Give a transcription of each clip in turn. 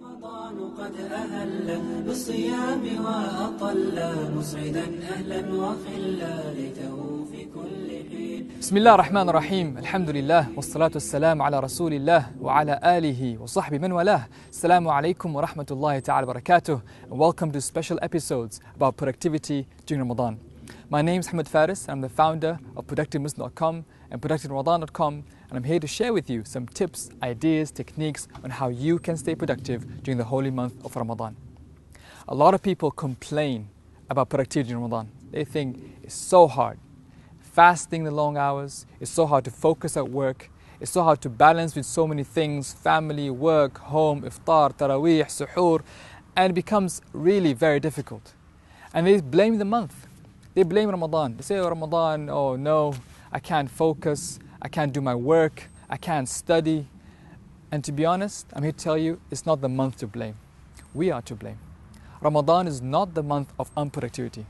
رمضان قد أهل بالصيام وأطل مسعدا أهلا وخلا ليته في كل حين. بسم الله الرحمن الرحيم. الحمد لله والصلاة والسلام على رسول الله وعلى آله وصحبه من والاه. Assalamu alaikum wa rahmatullahi ta'ala wa barakatuh, and welcome to special episodes about productivity during Ramadan. My name is Hamad Faris. I'm the founder of ProductiveRamadan.com and ProductiveRamadan.com, and I'm here to share with you some tips, ideas, techniques on how you can stay productive during the holy month of Ramadan. A lot of people complain about productivity in Ramadan. They think it's so hard. Fasting the long hours, it's so hard to focus at work, it's so hard to balance with so many things, family, work, home, iftar, taraweeh, suhoor, and it becomes really very difficult. And they blame the month. They blame Ramadan. They say, oh, Ramadan, oh no, I can't focus, I can't do my work, I can't study. And to be honest, I'm here to tell you, it's not the month to blame. We are to blame. Ramadan is not the month of unproductivity.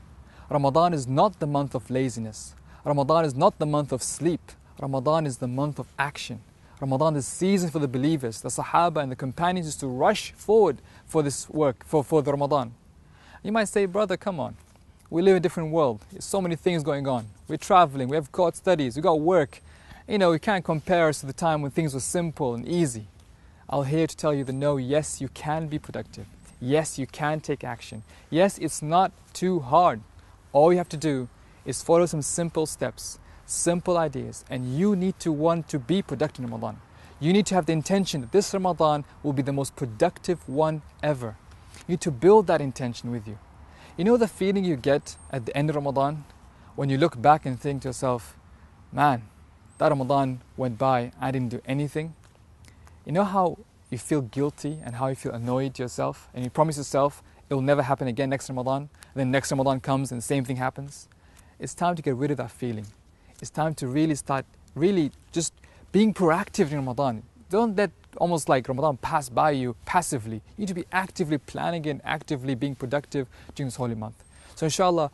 Ramadan is not the month of laziness. Ramadan is not the month of sleep. Ramadan is the month of action. Ramadan is the season for the believers, the Sahaba and the companions is to rush forward for this work, for the Ramadan. You might say, brother, come on. We live in a different world. There's so many things going on. We're traveling, we have got studies, we got work. You know, we can't compare us to the time when things were simple and easy. I'm here to tell you that no, yes, you can be productive. Yes, you can take action. Yes, it's not too hard. All you have to do is follow some simple steps, simple ideas, and you need to want to be productive in Ramadan. You need to have the intention that this Ramadan will be the most productive one ever. You need to build that intention with you. You know the feeling you get at the end of Ramadan when you look back and think to yourself, man, that Ramadan went by, I didn't do anything. You know how you feel guilty and how you feel annoyed to yourself, and you promise yourself it will never happen again next Ramadan, and then next Ramadan comes and the same thing happens? It's time to get rid of that feeling. It's time to really start just being proactive in Ramadan. Don't let almost like Ramadan pass by you passively. You need to be actively planning and actively being productive during this holy month. So inshallah,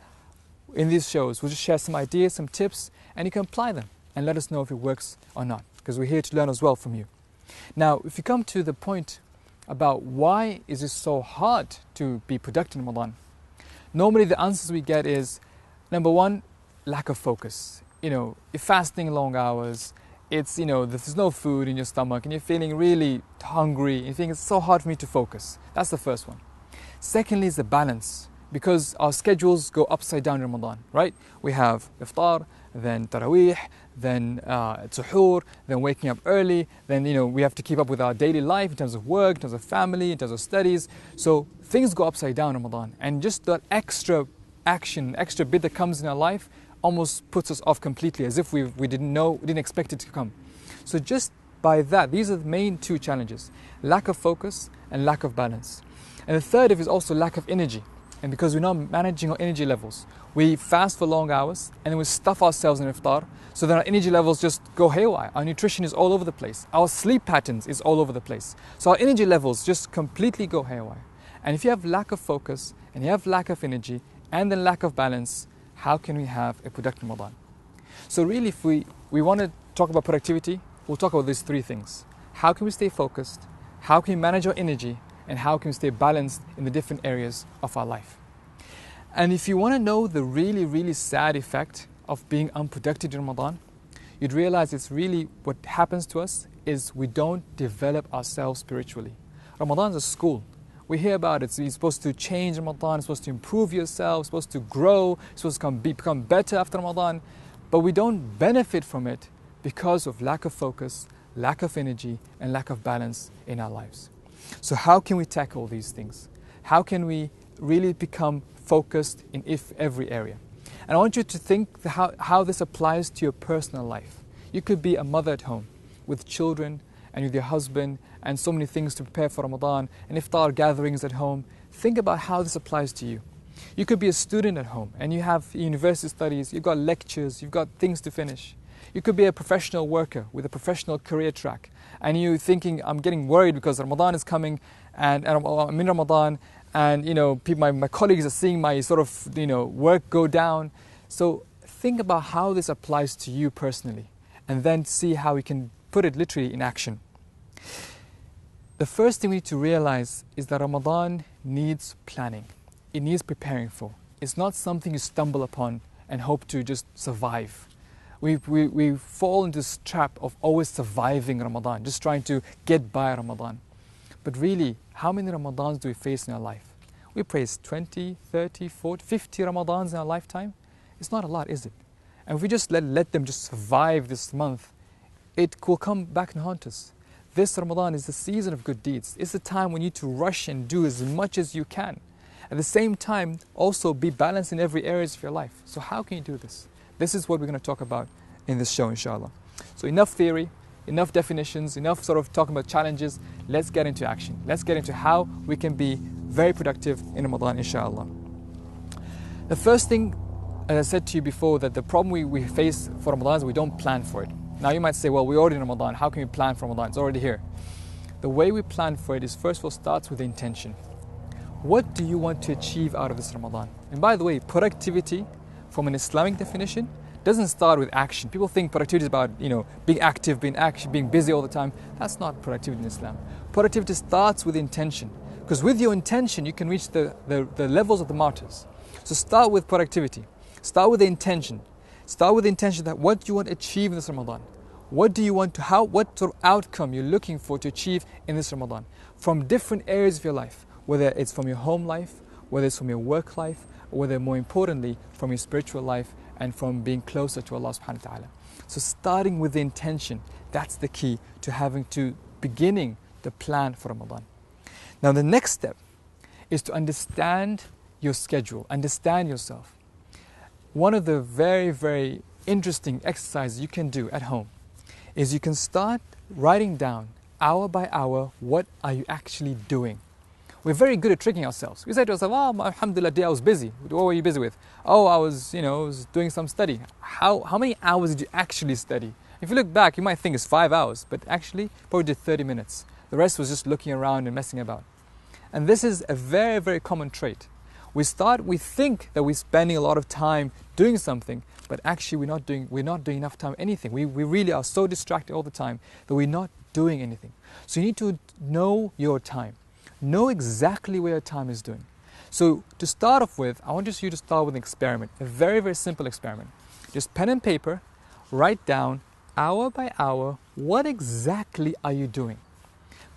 in these shows, we'll just share some ideas, some tips, and you can apply them and let us know if it works or not, because we're here to learn as well from you. Now, if you come to the point about why is it so hard to be productive in Ramadan, normally the answers we get is, number one, lack of focus. You know, you're fasting long hours, it's, you know, there's no food in your stomach and you're feeling really hungry, you think it's so hard for me to focus. That's the first one. Secondly is the balance, because our schedules go upside down in Ramadan, right? We have iftar, then taraweeh, then suhoor, then waking up early, then, you know, we have to keep up with our daily life in terms of work, in terms of family, in terms of studies. So things go upside down in Ramadan, and just that extra action, extra bit that comes in our life almost puts us off completely, as if we didn't expect it to come. So just by that, these are the main two challenges: lack of focus and lack of balance. And the third is also lack of energy. And because we're not managing our energy levels, we fast for long hours and then we stuff ourselves in iftar, so then our energy levels just go haywire. Our nutrition is all over the place. Our sleep patterns is all over the place. So our energy levels just completely go haywire. And if you have lack of focus and you have lack of energy and then lack of balance, how can we have a productive Ramadan? So really, if we want to talk about productivity, we'll talk about these three things. How can we stay focused? How can we manage our energy? And how can we stay balanced in the different areas of our life? And if you want to know the really, really sad effect of being unproductive in Ramadan, you'd realize it's really what happens to us is we don't develop ourselves spiritually. Ramadan is a school. We hear about it. So you're supposed to change Ramadan, you're supposed to improve yourself, you're supposed to grow, you're supposed to become better after Ramadan. But we don't benefit from it because of lack of focus, lack of energy, and lack of balance in our lives. So how can we tackle these things? How can we really become focused in every area? And I want you to think how this applies to your personal life. You could be a mother at home with children and with your husband and so many things to prepare for Ramadan and iftar gatherings at home. Think about how this applies to you. You could be a student at home and you have university studies, you've got lectures, you've got things to finish. You could be a professional worker with a professional career track, and you're thinking, I'm getting worried because Ramadan is coming and I'm in Ramadan, and you know, my colleagues are seeing my sort of, you know, work go down. So think about how this applies to you personally, and then see how we can put it literally in action. the first thing we need to realize is that Ramadan needs planning. It needs preparing for. It's not something you stumble upon and hope to just survive. We fall into this trap of always surviving Ramadan, just trying to get by Ramadan. But really, how many Ramadans do we face in our life? We face 20, 30, 40, 50 Ramadans in our lifetime. It's not a lot, is it? And if we just let them just survive this month, it will come back and haunt us. This Ramadan is the season of good deeds. It's the time we need to rush and do as much as you can. At the same time, also be balanced in every area of your life. So how can you do this? This is what we're going to talk about in this show, inshallah. So enough theory, enough definitions, enough sort of talking about challenges. Let's get into action. Let's get into how we can be very productive in Ramadan, inshallah. The first thing, as I said to you before, that the problem we face for Ramadan is we don't plan for it. Now you might say, well, we're already in Ramadan. How can we plan for Ramadan? It's already here. The way we plan for it is, first of all, starts with the intention. What do you want to achieve out of this Ramadan? And by the way, productivity, from an Islamic definition, doesn't start with action. People think productivity is about, being active, being busy all the time. That's not productivity in Islam. Productivity starts with intention. Because with your intention, you can reach the levels of the martyrs. So start with productivity. Start with the intention. Start with the intention that what you want to achieve in this Ramadan. What do you want to, what sort of outcome you're looking for to achieve in this Ramadan? From different areas of your life, whether it's from your home life, whether it's from your work life, or whether more importantly, from your spiritual life and from being closer to Allah subhanahu wa ta'ala. So starting with the intention, that's the key to beginning the plan for Ramadan. Now the next step is to understand your schedule, understand yourself. One of the very, very interesting exercises you can do at home is you can start writing down hour by hour, what are you actually doing? We're very good at tricking ourselves. We say to ourselves, oh, alhamdulillah, day I was busy. What were you busy with? Oh, I was doing some study. How many hours did you actually study? If you look back, you might think it's 5 hours, but actually probably did 30 minutes. The rest was just looking around and messing about. And this is a very, very common trait. We think that we're spending a lot of time doing something, but actually we're not doing enough time anything. We really are so distracted all the time that we're not doing anything. So you need to know your time. Know exactly where your time is doing. So to start off with, I want you to start with an experiment, a very, very simple experiment. Just pen and paper, write down hour by hour, what exactly are you doing?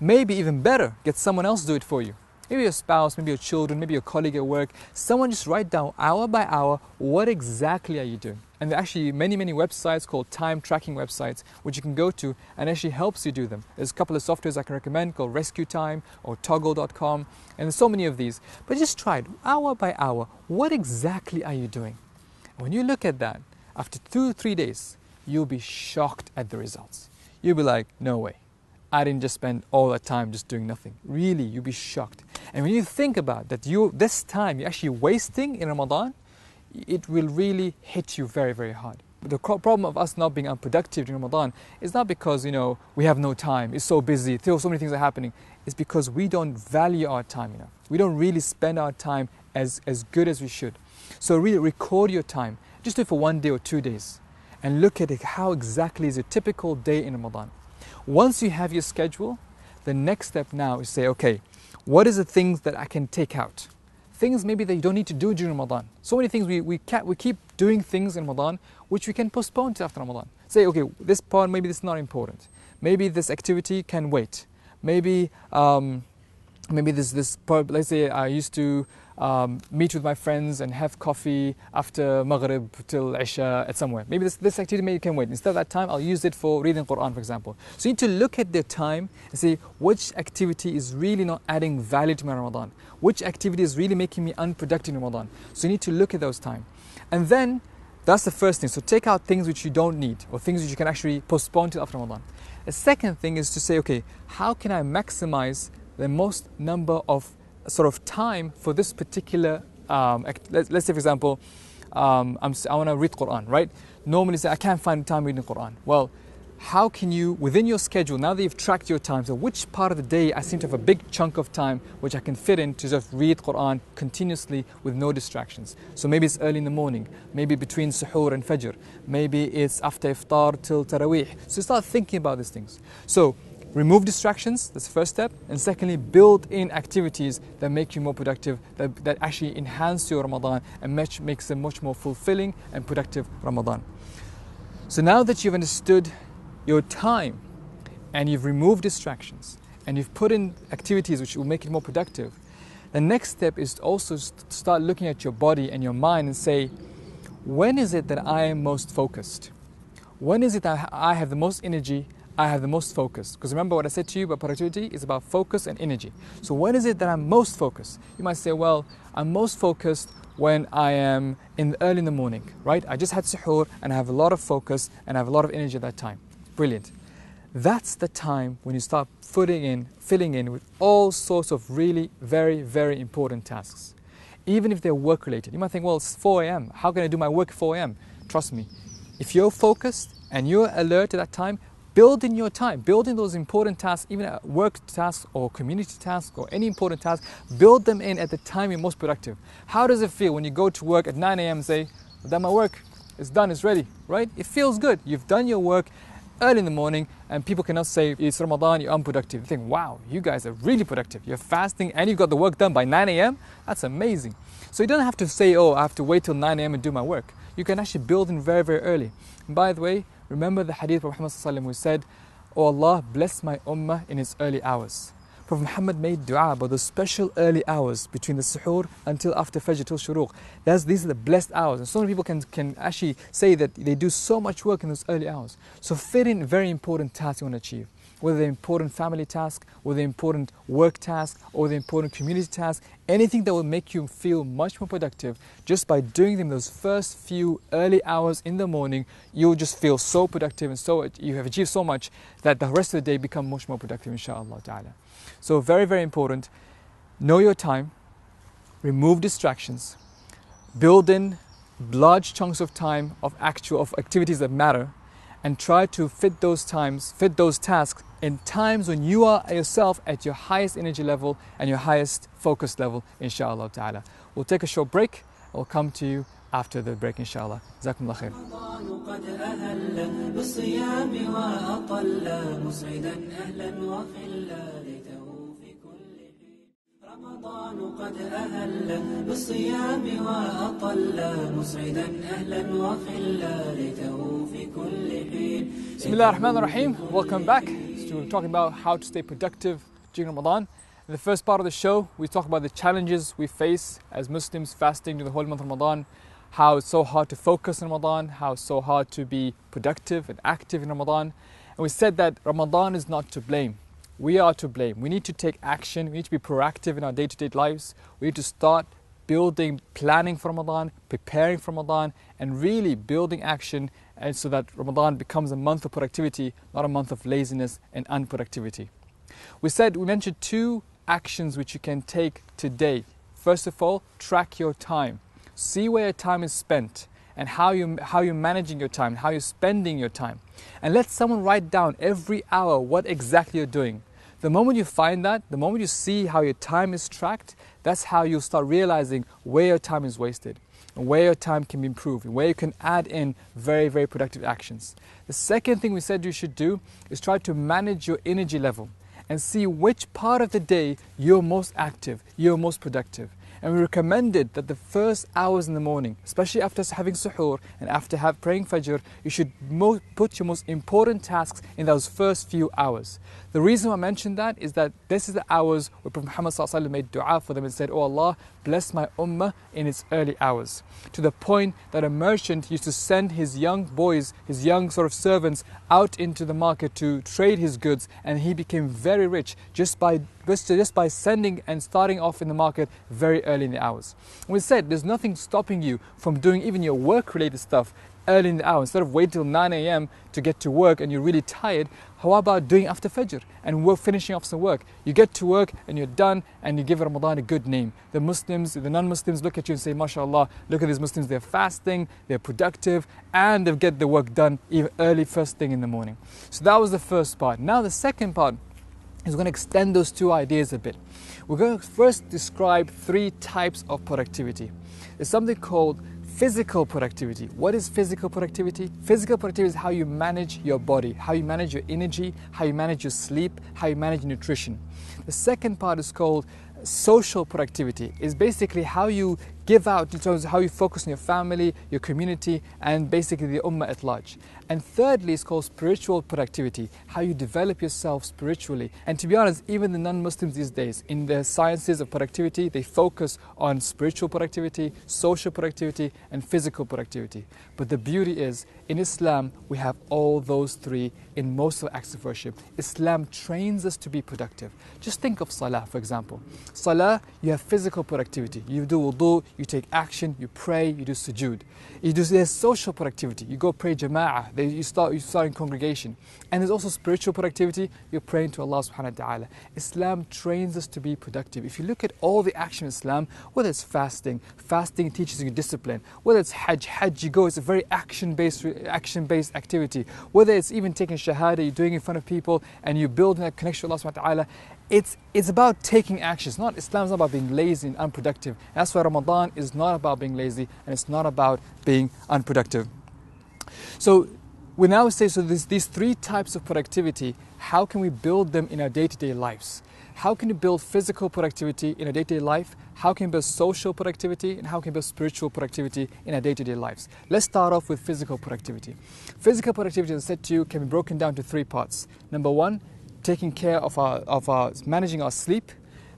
Maybe even better, get someone else to do it for you. Maybe your spouse, maybe your children, maybe your colleague at work. Someone just write down hour by hour, what exactly are you doing? And there are actually many, many websites called time tracking websites, which you can go to and actually helps you do them. There's a couple of softwares I can recommend called Rescue Time or Toggle.com, and there's so many of these. But just try it, hour by hour, what exactly are you doing? And when you look at that, after 2-3 days, you'll be shocked at the results. You'll be like, no way. I didn't just spend all that time just doing nothing. Really, you'll be shocked. And when you think about that, this time you're actually wasting in Ramadan, it will really hit you very, very hard. But the problem of us not being unproductive in Ramadan is not because, we have no time, it's so busy, so many things are happening. It's because we don't value our time enough. We don't really spend our time as good as we should. So really record your time. Just do it for 1 day or 2 days. And look at it, how exactly is a typical day in Ramadan. Once you have your schedule, the next step now is say, okay, what is the things that I can take out? Things maybe that you don't need to do during Ramadan. So many things we keep doing things in Ramadan which we can postpone to after Ramadan. Say, okay, this part, maybe this is not important. Maybe this activity can wait. Maybe this part, let's say I used to meet with my friends and have coffee after Maghrib till Isha at somewhere. Maybe this activity maybe can wait. Instead of that time, I'll use it for reading Quran, for example. So you need to look at the time and say, which activity is really not adding value to my Ramadan? Which activity is really making me unproductive in Ramadan? So you need to look at those time. And then, that's the first thing. So take out things which you don't need or things which you can actually postpone till after Ramadan. The second thing is to say, okay, how can I maximize the most number of sort of time for this particular, let's say for example, I want to read Quran, right? Normally say, I can't find time reading Quran. Well, how can you, within your schedule, now that you've tracked your time, so which part of the day I seem to have a big chunk of time which I can fit in to just read Quran continuously with no distractions. So maybe it's early in the morning, maybe between suhoor and fajr, maybe it's after iftar till taraweeh. So start thinking about these things. So remove distractions, that's the first step. And secondly, build in activities that make you more productive, that actually enhance your Ramadan and makes a much more fulfilling and productive Ramadan. So now that you've understood your time and you've removed distractions and you've put in activities which will make it more productive, the next step is to also start looking at your body and your mind and say, when is it that I am most focused? When is it that I have the most energy, I have the most focus? Because remember what I said to you about productivity is about focus and energy. So when is it that I'm most focused? You might say, well, I'm most focused when I am early in the morning, right? I just had suhoor and I have a lot of focus and I have a lot of energy at that time. Brilliant. That's the time when you start filling in with all sorts of really very, very important tasks. Even if they're work related. You might think, well, it's 4 a.m. How can I do my work at 4 a.m.? Trust me, if you're focused and you're alert at that time, build in your time, build in those important tasks, even at work tasks or community tasks or any important task, build them in at the time you're most productive. How does it feel when you go to work at 9 a.m. and say, I've done my work, it's done, it's ready, right? It feels good. You've done your work early in the morning and people cannot say, it's Ramadan, you're unproductive. You think, wow, you guys are really productive. You're fasting and you've got the work done by 9 a.m. That's amazing. So you don't have to say, oh, I have to wait till 9 a.m. and do my work. You can actually build in very, very early. And by the way, remember the hadith of Muhammad who said, oh Allah, bless my ummah in its early hours. Prophet Muhammad made dua about those special early hours between the suhoor until after Fajr till Shuruq. These are the blessed hours. And so many people can actually say that they do so much work in those early hours. So fit in very important tasks you want to achieve. Whether they're important family tasks, whether they're important work tasks, or the important community tasks, anything that will make you feel much more productive, just by doing them those first few early hours in the morning, you'll just feel so productive and so you have achieved so much that the rest of the day become much more productive, inshallah ta'ala. So very, very important, know your time, remove distractions, build in large chunks of time of activities that matter, and try to fit those tasks in times when you are yourself at your highest energy level and your highest focus level, inshallah ta'ala. We'll take a short break. We'll come to you after the break, inshallah. Jazakumullah khair. رمضان قد أهل بالصيام وأطل مسعدا أهلا وخلا ليته في كل حين. Bismillah ar-Rahman ar-Rahim. Welcome back. So we're talking about how to stay productive during Ramadan. In the first part of the show, we talk about the challenges we face as Muslims fasting during the whole month of Ramadan, how it's so hard to focus in Ramadan, how it's so hard to be productive and active in Ramadan. And we said that Ramadan is not to blame. We are to blame. We need to take action. We need to be proactive in our day-to-day lives. We need to start planning for Ramadan, preparing for Ramadan, and really building action, and so that Ramadan becomes a month of productivity, not a month of laziness and unproductivity. We mentioned 2 actions which you can take today. First of all, track your time. See where your time is spent and how you're managing your time, how you're spending your time. And let someone write down every hour what exactly you're doing. The moment you find that, the moment you see how your time is tracked, that's how you'll start realizing where your time is wasted and where your time can be improved and where you can add in very, very productive actions. The second thing we said you should do is try to manage your energy level and see which part of the day you're most active, you're most productive. And we recommended that the first hours in the morning, especially after having suhoor and after praying Fajr, you should put your most important tasks in those first few hours. The reason I mentioned that is that this is the hours where Prophet Muhammad ﷺ made dua for them and said, oh Allah, bless my ummah in its early hours. To the point that a merchant used to send his young boys, his young sort of servants out into the market to trade his goods, and he became very rich just by sending and starting off in the market very early in the hours. We said there's nothing stopping you from doing even your work-related stuff early in the hour. Instead of waiting till 9 a.m. to get to work and you're really tired, how about doing after Fajr and finishing off some work? You get to work and you're done and you give Ramadan a good name. The Muslims, the non-Muslims look at you and say, MashaAllah, look at these Muslims, they're fasting, they're productive, and they get the work done even early first thing in the morning. So that was the first part. Now the second part is going to extend those 2 ideas a bit. We're going to first describe 3 types of productivity. There's something called Physical productivity. What is physical productivity? Physical productivity is how you manage your body, how you manage your energy, how you manage your sleep, how you manage nutrition. The second part is called social productivity. Is basically how you give out in terms of how you focus on your family, your community, and basically the ummah at large. And thirdly, it's called spiritual productivity, how you develop yourself spiritually. And to be honest, even the non-Muslims these days, in the sciences of productivity, they focus on spiritual productivity, social productivity, and physical productivity. But the beauty is, in Islam, we have all those three in most of acts of worship. Islam trains us to be productive. Just think of salah, for example. Salah, you have physical productivity. You do wudu, you take action, you pray, you do sujood. There's social productivity. You go pray jama'ah, you start in congregation. And there's also spiritual productivity. You're praying to Allah subhanahu wa ta'ala. Islam trains us to be productive. If you look at all the action in Islam, whether it's fasting teaches you discipline. Whether it's hajj you go, it's a very action-based activity. Whether it's even taking shahada, you're doing it in front of people and you build that connection with Allah subhanahu wa ta'ala. It's about taking action. Islam is not about being lazy and unproductive. And that's why Ramadan is not about being lazy and it's not about being unproductive. So we now say, these three types of productivity, how can we build them in our day-to-day lives? How can you build physical productivity in a day-to-day life? How can you build social productivity? And how can you build spiritual productivity in our day-to-day lives? Let's start off with physical productivity. Physical productivity, as I said to you, can be broken down to three parts. Number one, taking care of our managing our sleep.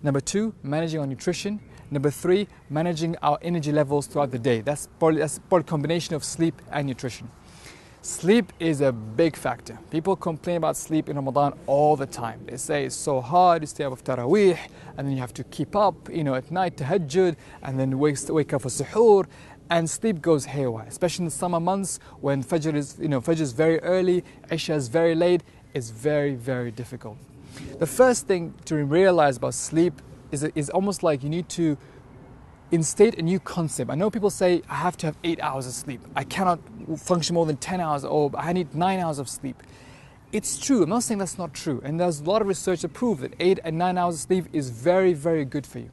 Number two, managing our nutrition. Number three, managing our energy levels throughout the day. That's probably a combination of sleep and nutrition. Sleep is a big factor. People complain about sleep in Ramadan all the time. They say it's so hard, you stay up with Taraweeh, and then you have to keep up, at night, tahajjud, and then wake up for suhoor, and sleep goes haywire. Especially in the summer months when Fajr is very early, Isha is very late. It's very, very difficult. The first thing to realize about sleep is almost like you need to instate a new concept. I know people say, I have to have 8 hours of sleep. I cannot function more than 10 hours, or I need 9 hours of sleep. It's true. I'm not saying that's not true. And there's a lot of research to prove that 8 and 9 hours of sleep is very, very good for you.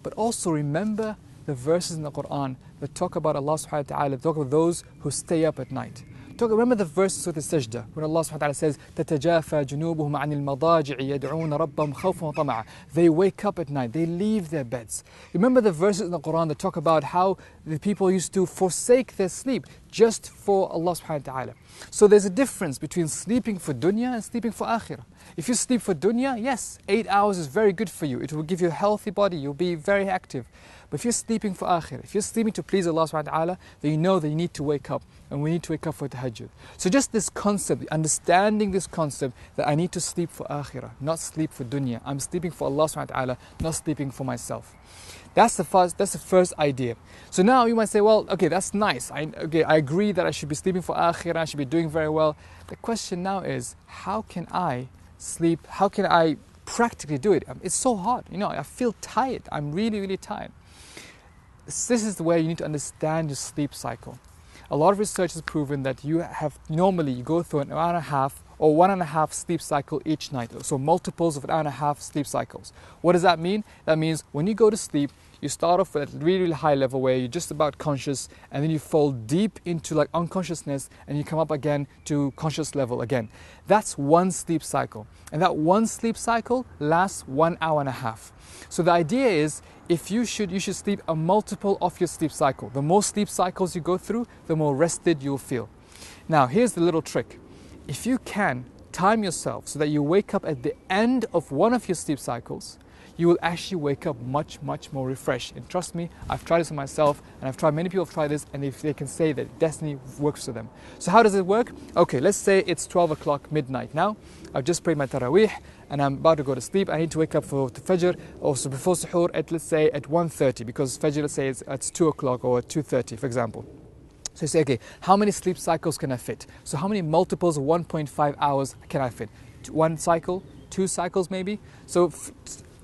But also remember the verses in the Quran that talk about Allah subhanahu wa ta'ala, talk about those who stay up at night. Remember the verses of the Sajda when Allah subhanahu wa ta'ala says, تَتَجَافَى جُنُوبُهُمْ عَنِ الْمَضَاجِعِ يَدْعُونَ رَبَّهُمْ خَوْفًا وَطَمَعًا. They wake up at night, they leave their beds. Remember the verses in the Quran that talk about how the people used to forsake their sleep just for Allah subhanahu wa ta'ala. So there's a difference between sleeping for dunya and sleeping for akhirah. If you sleep for dunya, yes, 8 hours is very good for you. It will give you a healthy body, you'll be very active. But if you're sleeping for akhirah, if you're sleeping to please Allah subhanahu wa ta'ala, then you know that you need to wake up, and we need to wake up for tahajjud. So just this concept, understanding this concept that I need to sleep for akhirah, not sleep for dunya. I'm sleeping for Allah subhanahu wa ta'ala, not sleeping for myself. That's the first idea. So now you might say, well, okay, that's nice. I agree that I should be sleeping for akhirah, I should be doing very well. The question now is, how can I sleep? How can I practically do it? It's so hard. I feel tired. I'm really, really tired. This is where you need to understand your sleep cycle. A lot of research has proven that you go through an hour and a half or 1.5 sleep cycle each night. So multiples of 1.5 sleep cycles. What does that mean? That means when you go to sleep, you start off at a really, really high level where you're just about conscious, and then you fall deep into like unconsciousness, and you come up again to conscious level again. That's one sleep cycle. And that one sleep cycle lasts 1.5 hours. So the idea is, you should sleep a multiple of your sleep cycle. The more sleep cycles you go through, the more rested you'll feel. Now, here's the little trick. If you can time yourself so that you wake up at the end of one of your sleep cycles, you will actually wake up much, much more refreshed. And trust me, I've tried this on myself, and many people have tried this, and they can say that it definitely works for them. So how does it work? Okay, let's say it's 12 o'clock midnight now. I've just prayed my Taraweeh, and I'm about to go to sleep. I need to wake up for Fajr, also before Suhoor let's say at 1:30, because Fajr, let's say it's 2 o'clock or 2:30, for example. So you say, okay, how many sleep cycles can I fit? So how many multiples of 1.5 hours can I fit? 1 cycle, 2 cycles maybe? So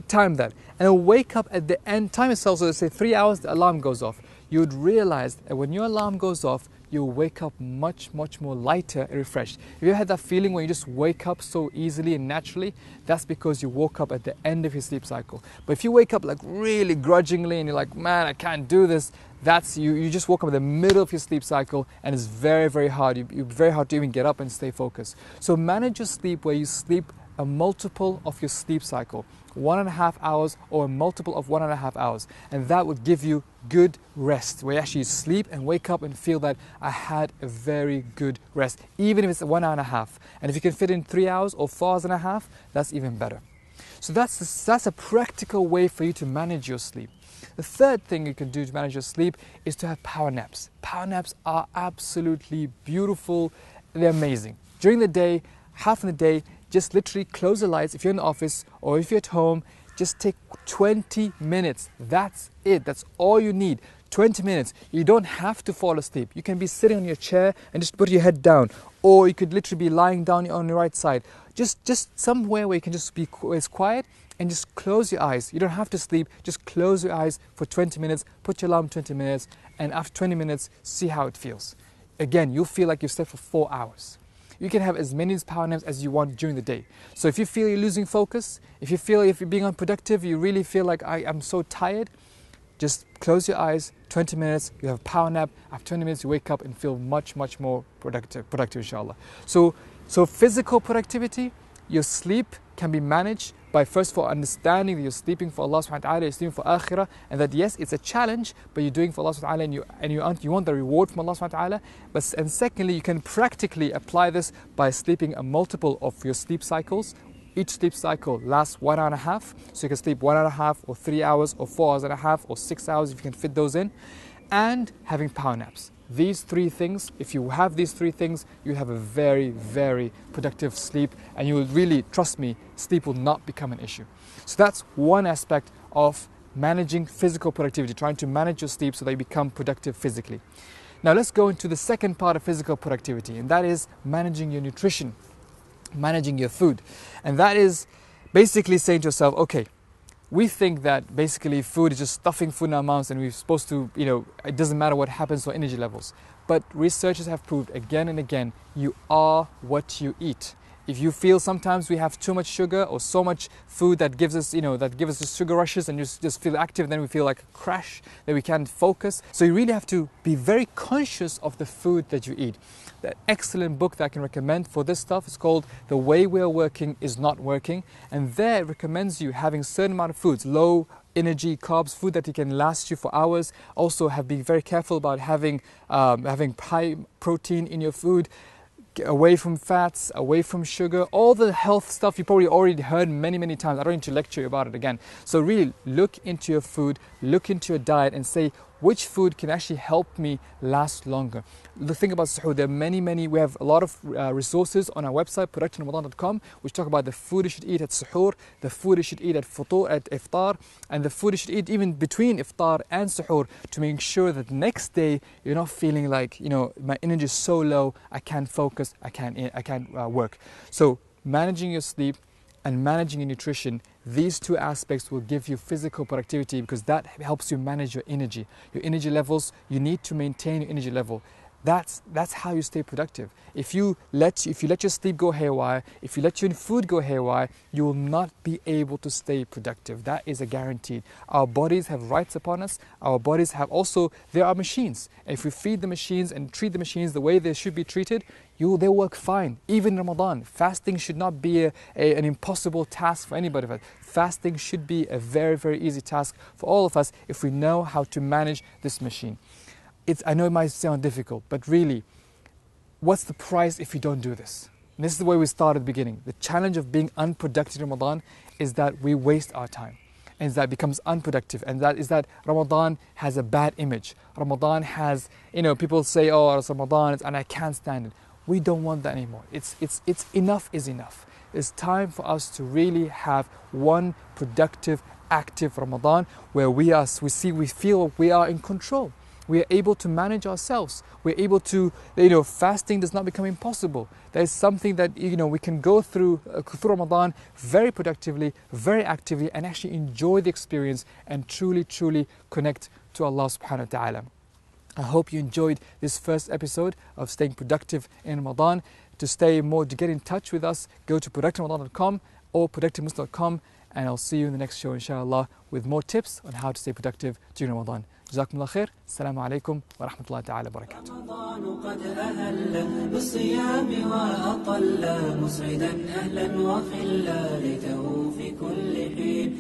time that. And then wake up at the end, time yourself, so let's say 3 hours, the alarm goes off. You would realize that when your alarm goes off, you'll wake up much more lighter and refreshed. Have you ever had that feeling when you just wake up so easily and naturally? That's because you woke up at the end of your sleep cycle. But if you wake up like really grudgingly and you're like, man, I can't do this, that's you just woke up in the middle of your sleep cycle, and it's very hard. You're very hard to even get up and stay focused. So manage your sleep where you sleep a multiple of your sleep cycle, 1.5 hours or a multiple of 1.5 hours, and that would give you good rest, where you actually sleep and wake up and feel that I had a very good rest, even if it's 1 hour and a half. And if you can fit in 3 hours or 4 hours and a half, that's even better. So that's a practical way for you to manage your sleep. The third thing you can do to manage your sleep is to have power naps. Power naps are absolutely beautiful. They're amazing. During the day, half of the day, just literally close the lights. If you're in the office or if you're at home, just take 20 minutes. That's it. That's all you need. 20 minutes. You don't have to fall asleep. You can be sitting on your chair and just put your head down. Or you could literally be lying down on your right side. Just somewhere where you can just be quiet and just close your eyes. You don't have to sleep. Just close your eyes for 20 minutes. Put your alarm 20 minutes. And after 20 minutes, see how it feels. Again, you'll feel like you've slept for 4 hours. You can have as many power naps as you want during the day. So if you feel you're losing focus, if you feel if you're being unproductive, you really feel like I'm so tired, just close your eyes, 20 minutes, you have a power nap. After 20 minutes, you wake up and feel much more productive inshallah. So physical productivity, your sleep can be managed by first of all understanding that you're sleeping for Allah subhanahu wa ta'ala, you're sleeping for akhirah, and that yes, it's a challenge, but you're doing for Allah subhanahu wa ta'ala and you want the reward from Allah subhanahu wa ta'ala. And secondly, you can practically apply this by sleeping a multiple of your sleep cycles. Each sleep cycle lasts 1 hour and a half, so you can sleep 1 hour and a half or 3 hours or 4 hours and a half or 6 hours if you can fit those in, and having power naps. These three things, if you have these three things, you have a very productive sleep, and you will really, trust me, sleep will not become an issue. So that's one aspect of managing physical productivity, trying to manage your sleep so that you become productive physically. Now let's go into the second part of physical productivity, and that is managing your nutrition, managing your food. And that is basically saying to yourself, okay, we think that basically food is just stuffing food in our mouths and we're supposed to, it doesn't matter what happens to our energy levels. But researchers have proved again and again, you are what you eat. If you feel sometimes we have too much sugar or so much food that gives us, just sugar rushes and just feel active, then we feel like a crash, that we can't focus. So you really have to be very conscious of the food that you eat. The excellent book that I can recommend for this stuff is called The Way We Are Working Is Not Working. And there it recommends you having a certain amount of foods, low energy carbs, food that can last you for hours. Also be very careful about having high protein in your food, away from fats, away from sugar, all the health stuff you probably already heard many times. I don't need to lecture you about it again. So really look into your food, look into your diet and say, which food can actually help me last longer? The thing about suhoor, there are many, we have a lot of resources on our website, ProductiveRamadan.com, which talk about the food you should eat at suhoor, the food you should eat at iftar, and the food you should eat even between iftar and suhoor to make sure that the next day you're not feeling like, my energy is so low, I can't focus, I can't work. So managing your sleep and managing your nutrition, these two aspects will give you physical productivity because that helps you manage your energy. Your energy levels, you need to maintain your energy level. That's how you stay productive. If you let your sleep go haywire, if you let your food go haywire, you will not be able to stay productive. That is a guarantee. Our bodies have rights upon us. Our bodies have also, there are machines. If we feed the machines and treat the machines the way they should be treated, they'll work fine. Even in Ramadan, fasting should not be an impossible task for anybody of us. Fasting should be a very easy task for all of us if we know how to manage this machine. I know it might sound difficult, but really, what's the price if you don't do this? And this is the way we start at the beginning. The challenge of being unproductive in Ramadan is that we waste our time. And that becomes unproductive. And that is that Ramadan has a bad image. Ramadan has, people say, oh, it's Ramadan, and I can't stand it. We don't want that anymore. It's enough is enough. It's time for us to really have one productive, active Ramadan where we feel we are in control. We are able to manage ourselves. We're able to, fasting does not become impossible. There's something that, we can go through Ramadan very productively, very actively, and actually enjoy the experience and truly connect to Allah subhanahu wa ta'ala. I hope you enjoyed this first episode of Staying Productive in Ramadan. To get in touch with us, go to ProductiveRamadan.com or ProductiveMuslim.com, and I'll see you in the next show, inshallah, with more tips on how to stay productive during Ramadan. Jazakumullah khair. Assalamu alaikum wa rahmatullahi ta'ala wa barakatuh. رمضان قد أهل بالصيام وأطل مسعدا أهلا وخلا ليته في كل حين